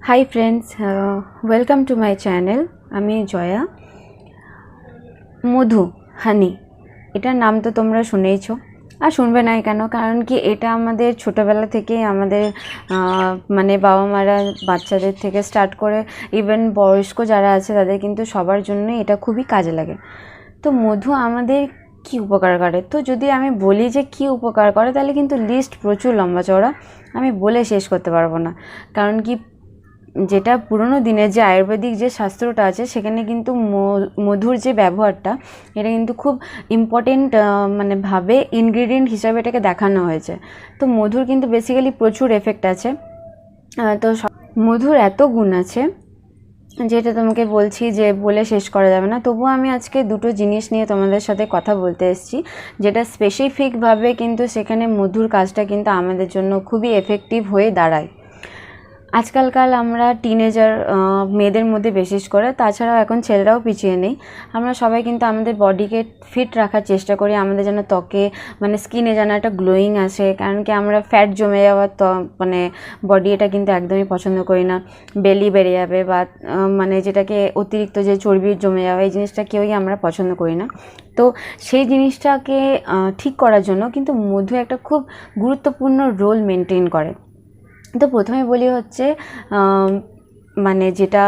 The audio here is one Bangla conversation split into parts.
Hi friends, welcome to my channel. আমি জয়া। মধু, হানি, এটার নাম তো তোমরা শুনেইছো, আর শুনবে না কেন? কারণ কি, এটা আমাদের ছোটোবেলা থেকেই আমাদের মানে বাবা মারা বাচ্চাদের থেকে স্টার্ট করে ইভেন বয়স্ক যারা আছে তাদের কিন্তু সবার জন্যই এটা খুবই কাজে লাগে। তো মধু আমাদের কি উপকার করে, তো যদি আমি বলি যে কি উপকার করে, তাহলে কিন্তু লিস্ট প্রচুর লম্বা চওড়া, আমি বলে শেষ করতে পারবো না। কারণ কি, যেটা পুরনো দিনের যে আয়ুর্বেদিক যে শাস্ত্রটা আছে, সেখানে কিন্তু মধুর যে ব্যবহারটা, এটা কিন্তু খুব ইম্পর্টেন্ট মানে ভাবে ইনগ্রিডিয়েন্ট হিসাবে এটাকে দেখানো হয়েছে। তো মধুর কিন্তু বেসিক্যালি প্রচুর এফেক্ট আছে। তো মধুর এত গুণ আছে যেটা তোমাকে বলছি যে বলে শেষ করা যাবে না। তবুও আমি আজকে দুটো জিনিস নিয়ে তোমাদের সাথে কথা বলতে এসেছি, যেটা স্পেসিফিকভাবে কিন্তু সেখানে মধুর কাজটা কিন্তু আমাদের জন্য খুবই এফেক্টিভ হয়ে দাঁড়ায়। আজকালকাল আমরা টিনেজার মেয়েদের মধ্যে বিশেষ করে, তাছাড়াও এখন ছেলেরাও পিছিয়ে নেই, আমরা সবাই কিন্তু আমাদের বডিকে ফিট রাখার চেষ্টা করি, আমাদের যেন ত্বকে মানে স্কিনে যেন একটা গ্লোয়িং আসে। কারণ কি, আমরা ফ্যাট জমে যাওয়ার মানে বডি এটা কিন্তু একদমই পছন্দ করি না। বেলি বেড়ে যাবে বা মানে যেটাকে অতিরিক্ত যে চর্বি জমে যাওয়া, এই জিনিসটা কেউই আমরা পছন্দ করি না। তো সেই জিনিসটাকে ঠিক করার জন্য কিন্তু মধু একটা খুব গুরুত্বপূর্ণ রোল মেনটেন করে। তো প্রথমে বলি হচ্ছে মানে যেটা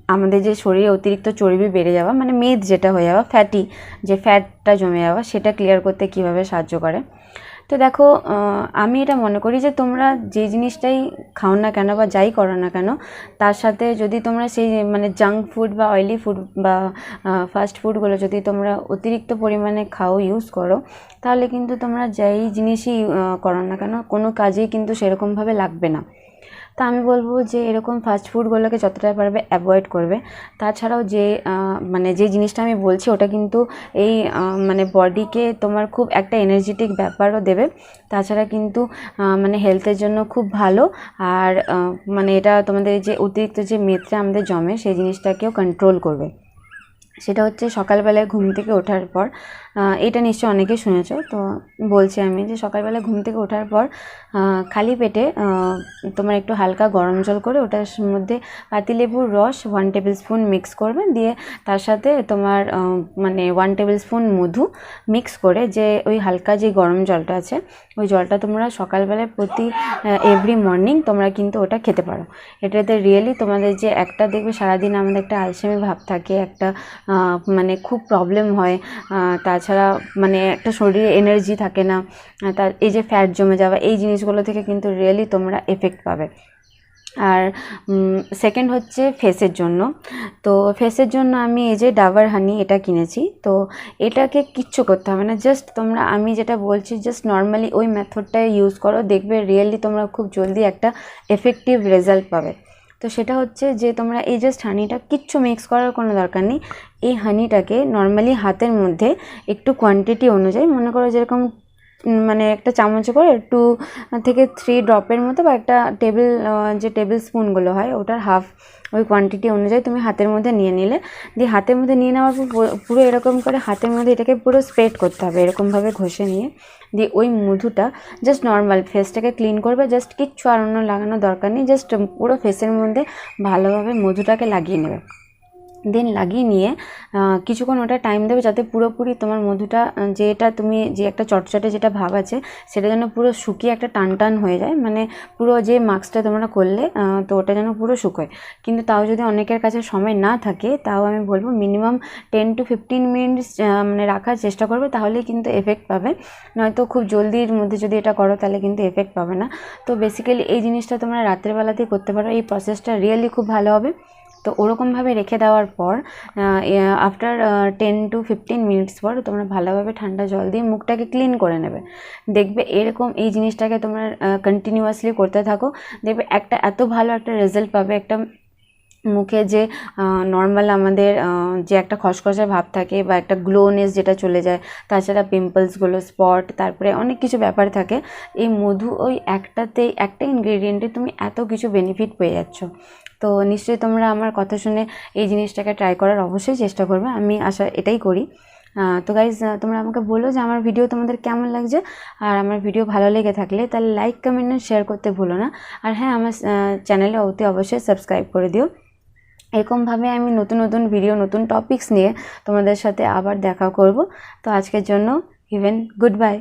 আমাদের যে শরীরে অতিরিক্ত চর্বি বেড়ে যাওয়া, মানে মেদ যেটা হয়ে যাওয়া, ফ্যাটি যে ফ্যাটটা জমে যাওয়া, সেটা ক্লিয়ার করতে কিভাবে সাহায্য করে। তো দেখো, আমি এটা মনে করি যে তোমরা যে জিনিসটাই খাও না কেন বা যাই করো না কেন, তার সাথে যদি তোমরা সেই মানে জাঙ্ক ফুড বা অয়েলি ফুড বা ফাস্ট ফুডগুলো যদি তোমরা অতিরিক্ত পরিমাণে খাও, ইউজ করো, তাহলে কিন্তু তোমরা যেই জিনিসই করো না কেন, কোনো কাজেই কিন্তু সেরকমভাবে লাগবে না। তা আমি বলবো যে এরকম ফাস্ট ফুডগুলোকে যতটা পারবে অ্যাভয়েড করবে। তাছাড়াও যে মানে যে জিনিসটা আমি বলছি, ওটা কিন্তু এই মানে বডিকে তোমার খুব একটা এনার্জেটিক ব্যাপারও দেবে। তাছাড়া কিন্তু মানে হেলথের জন্য খুব ভালো। আর মানে এটা তোমাদের যে অতিরিক্ত যে মেদটা আমাদের জমে, সেই জিনিসটাকেও কন্ট্রোল করবে। সেটা হচ্ছে সকালবেলায় ঘুম থেকে ওঠার পর, এটা নিশ্চয়ই অনেকেই শুনেছ, তো বলছি আমি যে সকালবেলা ঘুম থেকে ওঠার পর খালি পেটে তোমার একটু হালকা গরম জল করে ওটার মধ্যে পাতিলেবুর রস 1 টেবিল স্পুন মিক্স করবে, দিয়ে তার সাথে তোমার মানে 1 টেবিল স্পুন মধু মিক্স করে, যে ওই হালকা যে গরম জলটা আছে, ওই জলটা তোমরা সকালবেলায় প্রতি এভরি মর্নিং তোমরা কিন্তু ওটা খেতে পারো। এটাতে রিয়েলি তোমাদের যে একটা দেখবে সারাদিন আমাদের একটা আলসেমি ভাব থাকে, একটা মানে খুব প্রবলেম হয়, তাছাড়া মানে একটা শরীরে এনার্জি থাকে না, তার এই যে ফ্যাট জমে যাওয়া, এই জিনিসগুলো থেকে কিন্তু রিয়েলি তোমরা এফেক্ট পাবে। আর সেকেন্ড হচ্ছে ফেসের জন্য। তো ফেসের জন্য আমি এই যে ডাবার হানি এটা কিনেছি। তো এটাকে কিচ্ছু করতে হবে না, জাস্ট তোমরা আমি যেটা বলছি জাস্ট নর্মালি ওই মেথডটাই ইউজ করো, দেখবে রিয়েলি তোমরা খুব জলদি একটা এফেক্টিভ রেজাল্ট পাবে। তো সেটা হচ্ছে যে তোমরা এই জাস্ট হানিটা, কিচ্ছু মিক্স করার কোনো দরকার নেই। এই হানিটাকে নর্মালি হাতের মধ্যে একটু কোয়ান্টিটি অনুযায়ী, মনে করো যেরকম মানে একটা চামচে করে 2 থেকে 3 ড্রপের মতো, বা একটা টেবিল যে টেবিল স্পুনগুলো হয় ওটার হাফ, ওই কোয়ান্টিটি অনুযায়ী তুমি হাতের মধ্যে নিয়ে নিলে, দিয়ে হাতের মধ্যে নিয়ে নেওয়ার পর পুরো এরকম করে হাতের মধ্যে এটাকে পুরো স্প্রেড করতে হবে, এরকমভাবে ঘষে নিয়ে, দিয়ে ওই মধুটা জাস্ট নর্মাল ফেসটাকে ক্লিন করবে। জাস্ট কিচ্ছু আর অন্য লাগানোর দরকার নেই, জাস্ট পুরো ফেসের মধ্যে ভালোভাবে মধুটাকে লাগিয়ে নেবে। দেন লাগিয়ে নিয়ে কিছুক্ষণ ওটা টাইম দেবে, যাতে পুরোপুরি তোমার মধুটা, যেটা তুমি যে একটা চটচটে যেটা ভাব আছে, সেটা যেন পুরো শুকিয়ে একটা টান টান হয়ে যায়, মানে পুরো যে মাস্কটা তোমরা করলে তো ওটা যেন পুরো শুকোয়। কিন্তু তাও যদি অনেকের কাছে সময় না থাকে, তাও আমি বলবো মিনিমাম 10 to 15 মিনিটস মানে রাখার চেষ্টা করবে, তাহলেই কিন্তু এফেক্ট পাবে। নয়তো খুব জলদির মধ্যে যদি এটা করো, তাহলে কিন্তু এফেক্ট পাবে না। তো বেসিক্যালি এই জিনিসটা তোমরা রাত্রের বেলাতেই করতে পারো, এই প্রসেসটা রিয়েলি খুব ভালো হবে। তো ওরকমভাবে রেখে দেওয়ার পর আফটার 10 to 15 মিনিটস পর তোমরা ভালোভাবে ঠান্ডা জল দিয়ে মুখটাকে ক্লিন করে নেবে। দেখবে এরকম এই জিনিসটাকে তোমরা কন্টিনিউয়াসলি করতে থাকো, দেখবে একটা এত ভালো একটা রেজাল্ট পাবে। একটা মুখে যে নর্মাল আমাদের যে একটা খসখসে ভাব থাকে, বা একটা গ্লোনেস যেটা চলে যায়, তাছাড়া পিম্পলসগুলো, স্পট, তারপরে অনেক কিছু ব্যাপার থাকে, এই মধু ওই একটা ইনগ্রেডিয়েন্টে তুমি এত কিছু বেনিফিট পেয়ে যাচ্ছ। তো নিশ্চয়ই তোমরা আমার কথা শুনে এই জিনিসটাকে ট্রাই করার অবশ্যই চেষ্টা করবে, আমি এটাই করি। তো গাইজ তোমরা আমাকে বলো যে আমার ভিডিও তোমাদের কেমন লাগছে, আর আমার ভিডিও ভালো লেগে থাকলে তাহলে লাইক কমেন্ট আর শেয়ার করতে ভুলো না। আর হ্যাঁ, আমার চ্যানেলে অতি অবশ্যই সাবস্ক্রাইব করে দিও। এরকমভাবে আমি নতুন নতুন ভিডিও, নতুন টপিকস নিয়ে তোমাদের সাথে আবার দেখা করব। তো আজকের জন্য ইভেন গুড বাই।